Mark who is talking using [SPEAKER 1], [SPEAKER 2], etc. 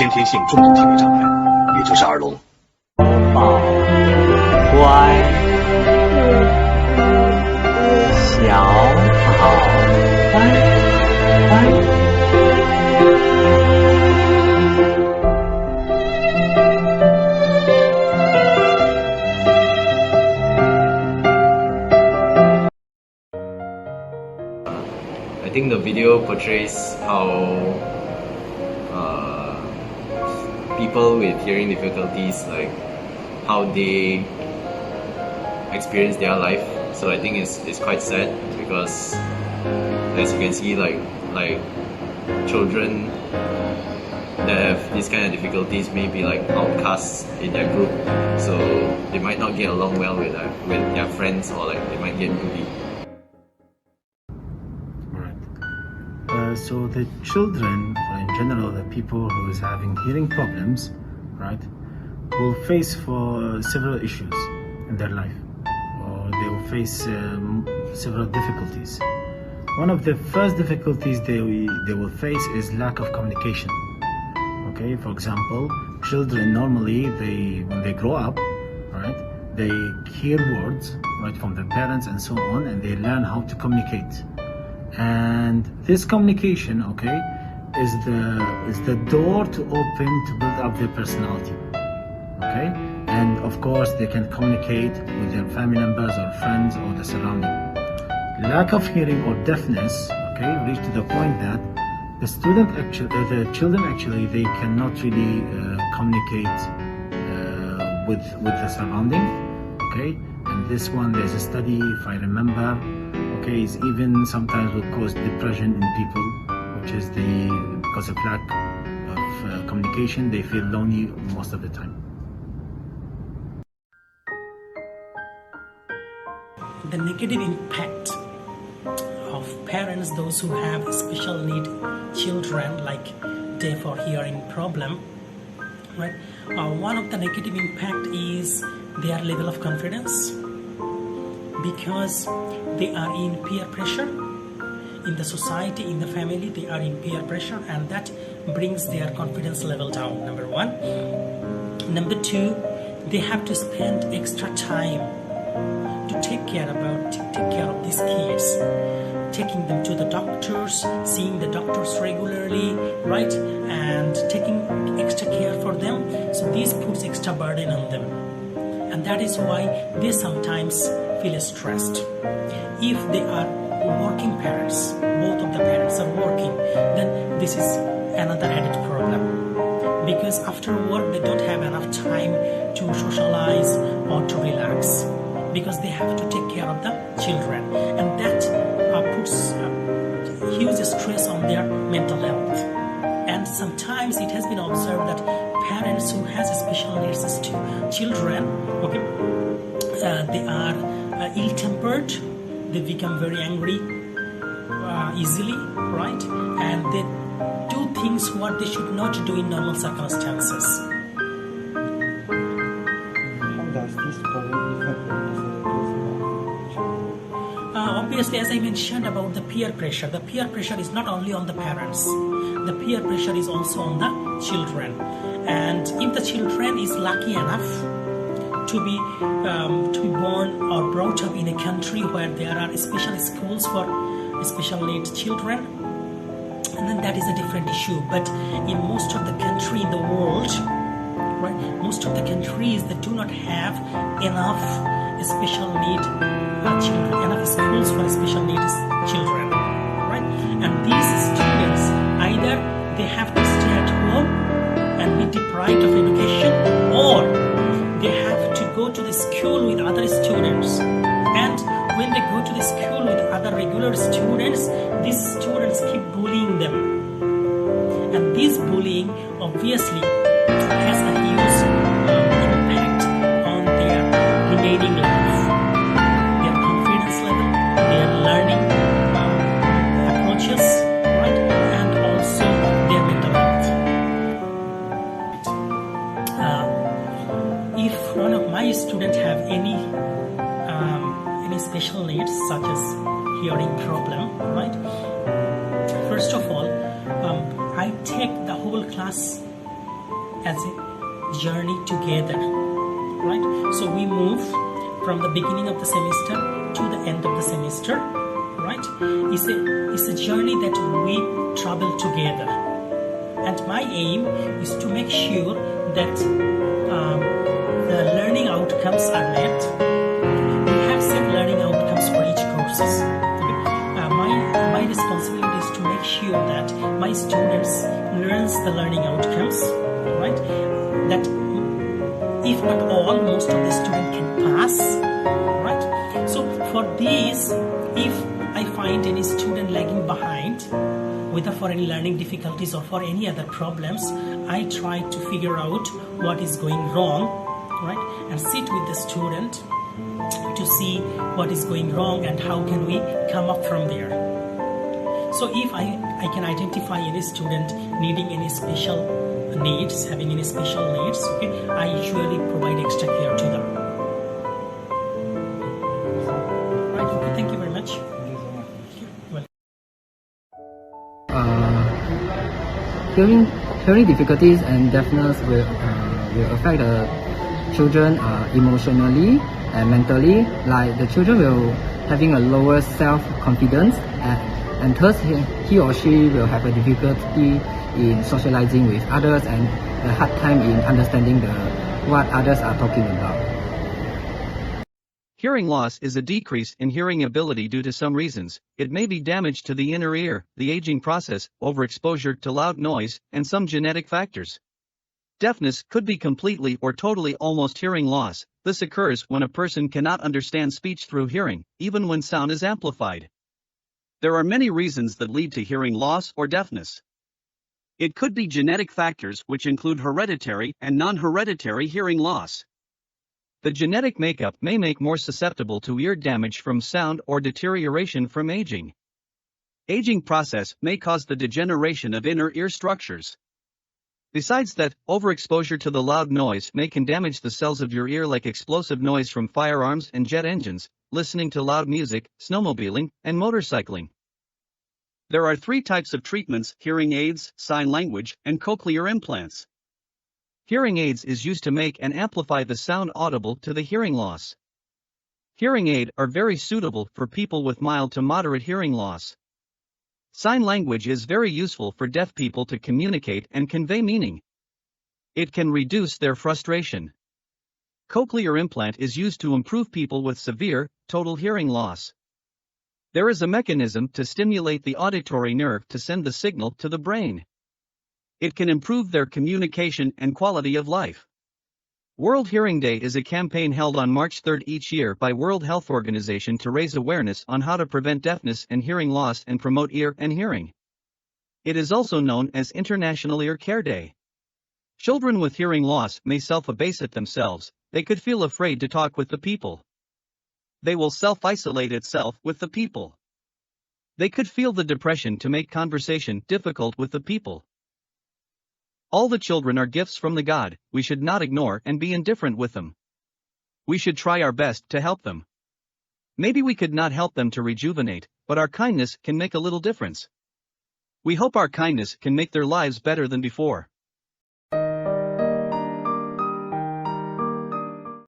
[SPEAKER 1] 先天性重度听力障碍，也就是耳聋。
[SPEAKER 2] 宝乖，小宝乖乖。
[SPEAKER 3] I think the video portrays how people with hearing difficulties, like how they experience their life. So I think it's quite sad because, as you can see, like children that have these kind of difficulties may be like outcasts in their group, so they might not get along well with their friends, or like they might get bullied.
[SPEAKER 4] So the children, or in general the people who is having hearing problems, right, will face for several issues in their life, or they will face several difficulties. One of the first difficulties they will face is lack of communication. Okay, for example, children normally when they grow up, right, they hear words, right, from their parents and so on, and they learn how to communicate. And this communication, okay, is the door to open to build up their personality, okay? And of course they can communicate with their family members or friends or the surrounding. Lack of hearing or deafness, okay, reach to the point that the children actually they cannot really communicate with the surrounding, okay? And this one, there's a study, if I remember, okay, is even sometimes will cause depression in people, which is because of lack of communication, they feel lonely most of the time.
[SPEAKER 5] The negative impact of parents, those who have special need children like deaf or hearing problem, right? One of the negative impact is their level of confidence, because they are in peer pressure in the society, in the family. They are in peer pressure, and that brings their confidence level down, number one. Number two, they have to spend extra time to take care of these kids, taking them to the doctors, seeing the doctors regularly, right, and taking extra care for them. So this puts extra burden on them, and that is why they sometimes feel stressed. If they are working parents, both of the parents are working, then this is another added problem, because after work they don't have enough time to socialize or to relax, because they have to take care of the children, and that puts huge stress on their mental health. And sometimes it has been observed that parents who has special needs children, okay, they are ill-tempered, they become very angry easily, right, and they do things what they should not do in normal circumstances.
[SPEAKER 6] How does this problem affect the
[SPEAKER 5] Obviously, as I mentioned about the peer pressure is not only on the parents, the peer pressure is also on the children. And if the children is lucky enough to be born or brought up in a country where there are special schools for special needs children, and then that is a different issue. But in most of the country in the world, right, most of the countries that do not have enough special need children, enough schools for special needs children, right? And these students, either they have to stay at home and be deprived of education, or they have to go to the school with other students. And when they go to the school with other regular students, these students keep bullying them. And this bullying obviously has a huge impact on their remaining life, their confidence level, their learning approaches, right, and also their mental health. If one of my students have any special needs such as hearing problem, right, first of all, I take the whole class as a journey together, right? So we move from the beginning of the semester to the end of the semester, right? It's a journey that we travel together, and my aim is to make sure that the learning outcomes are met. We have set learning outcomes for each courses. Okay? My responsibility is to make sure that my students learns the learning outcomes, right? That if not all, most of the student can pass, right? So for these, if I find any student lagging behind, whether for any learning difficulties or for any other problems, I try to figure out what is going wrong, right? And sit with the student to see what is going wrong and how can we come up from there. So if I can identify any student needing any special needs, having any special needs, okay, I usually provide extra care to them. Right, okay, thank you very much. Well,
[SPEAKER 7] hearing difficulties and deafness will affect the children emotionally and mentally. Like the children will having a lower self-confidence and thus he or she will have a difficulty in socializing with others and a hard time in understanding what others are talking about.
[SPEAKER 8] Hearing loss is a decrease in hearing ability due to some reasons. It may be damage to the inner ear, the aging process, overexposure to loud noise, and some genetic factors. Deafness could be completely or totally almost hearing loss. This occurs when a person cannot understand speech through hearing, even when sound is amplified. There are many reasons that lead to hearing loss or deafness. It could be genetic factors, which include hereditary and non-hereditary hearing loss. The genetic makeup may make more susceptible to ear damage from sound or deterioration from aging. Aging process may cause the degeneration of inner ear structures. Besides that, overexposure to the loud noise can damage the cells of your ear, like explosive noise from firearms and jet engines, listening to loud music, snowmobiling, and motorcycling. There are 3 types of treatments: hearing aids, sign language, and cochlear implants. Hearing aids is used to make and amplify the sound audible to the hearing loss. Hearing aids are very suitable for people with mild to moderate hearing loss. Sign language is very useful for deaf people to communicate and convey meaning. It can reduce their frustration. Cochlear implant is used to improve people with severe, total hearing loss. There is a mechanism to stimulate the auditory nerve to send the signal to the brain. It can improve their communication and quality of life. World Hearing Day is a campaign held on March 3 each year by World Health Organization to raise awareness on how to prevent deafness and hearing loss and promote ear and hearing. It is also known as International Ear Care Day. Children with hearing loss may self-abase themselves. They could feel afraid to talk with the people. They will self-isolate itself with the people. They could feel the depression to make conversation difficult with the people. All the children are gifts from the God. We should not ignore and be indifferent with them. We should try our best to help them. Maybe we could not help them to rejuvenate, but our kindness can make a little difference. We hope our kindness can make their lives better than before.